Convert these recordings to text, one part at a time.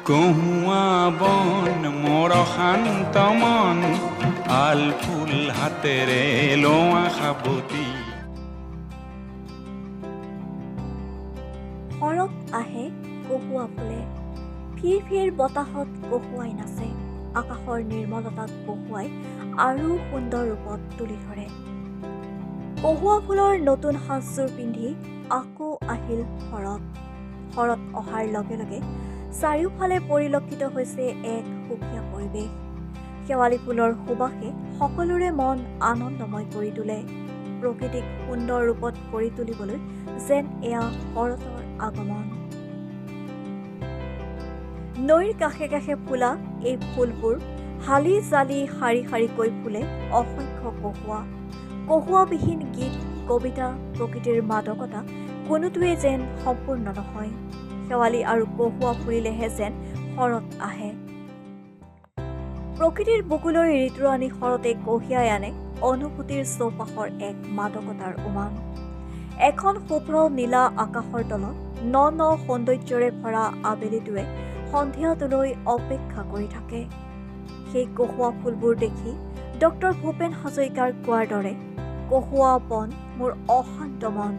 কহুয়া বন মোৰ শান্ত মন আল ফুল হাতেৰে লোৱা সাবতি শৰৎ আহে কহুৱা ফুলে ফিৰ ফিৰ বতাহত কহুৱাই নাচে আকাশৰ নিৰ্মলতাক কহুৱাই আৰু সুন্দৰ ৰূপত তুলি ধৰে কহুৱা ফুলৰ নতুন সাজযোৰ পিন্ধি আকৌ আহিল শৰৎ অহাৰ লগে লগে চাৰিওফালে পৰিলক্ষিত হৈছে এক সুকীয়া পৰিৱেশ শেৱালি ফুলৰ সুবাসে সকলোৰে মন আনন্দময় কৰি তোলে প্ৰকৃতিক সুন্দৰ ৰূপত কৰি তুলিবলৈ যেন এয়া শৰতৰ আগমন নৈৰ কাষে কাষে ফুলা এই ফুলবোৰ হালি জালি শাৰী শাৰীকৈ ফুলে অসংখ্য কহুৱাবিহীন গীত কবিতা প্ৰকৃতিৰ মাদকতা কোনোটোৱে যেন সম্পূৰ্ণ নহয় শেৱালি আৰু কহুৱা ফুলিলেহে যেন শৰৎ আহে প্ৰকৃতিৰ বুকুলৈ ঋতুৰাণী শৰতে কঢ়িয়াই আনে অনুভূতিৰ চৌপাশৰ এক মাদকতাৰ উমান এখন শুভ্ৰ নীলা আকাশৰ তলত ন ন সৌন্দৰ্যৰে ভৰা আবেলিটোৱে সন্ধিয়াটোলৈ অপেক্ষা কৰি থাকে সেই কহুৱা ফুলবোৰ দেখি ডক্টৰ ভূপেন হাজৰিকাৰ কোৱাৰ দৰে কহুৱা বন মোৰ অশান্ত মন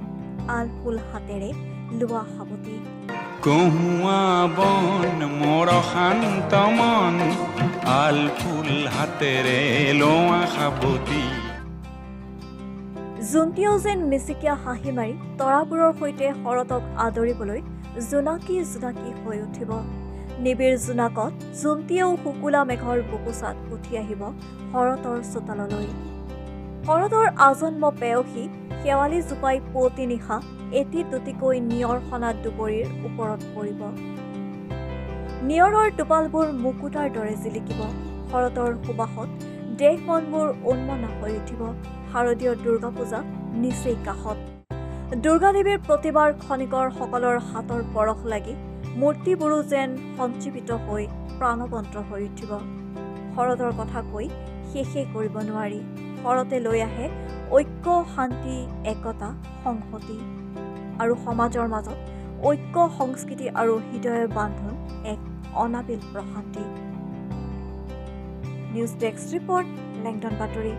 আল ফুল হাতেৰে লোৱা সাবতি কহুয়া বন মোৰ শান্ত মন আল ফুল হাতেৰে লোৱা সাবতি জোনটিয়েও যেন মিচিকীয়া হাঁহি মাৰি তৰাবোৰৰ সৈতে শৰতক আদৰিবলৈ জোনাকী হৈ উঠিব নিবিড় জোনাকত জোনটিয়েও শুকুলা মেঘৰ বুকুচাত উঠি আহিব শৰতৰ চোতাললৈ শৰতৰ আজন্ম পেয়সী শেৱালি জোপাই পুৱতি নিশা এটি দুটিকৈ নিয়ৰ সনাত দুপৰীৰ ওপৰত পৰিব নিয়ৰৰ টোপালবোৰ মুকুতাৰ দৰে জিলিকিব শৰতৰ সুবাসত দেহ মনবোৰ উন্মনা হৈ উঠিব শাৰদীয় দুৰ্গা পূজা নিচেই কাষত দুৰ্গাদেৱীৰ প্ৰতিবাৰ খনিকৰ সকলৰ হাতৰ পৰশ লাগি মূৰ্তিবোৰো যেন সঞ্জীৱিত হৈ প্ৰাণৱন্ত হৈ উঠিব শৰতৰ কথা কৈ শেষেই কৰিব নোৱাৰি শৰতে লৈ আহে ঐক্য শান্তি একতা সংহতি আৰু সমাজৰ মাজত ঐক্য সংস্কৃতি আৰু হৃদয়ৰ বান্ধোন এক অনাবিল প্ৰশান্তি নিউজ ডেস্ক ৰিপৰ্ট লেংটন বাতৰি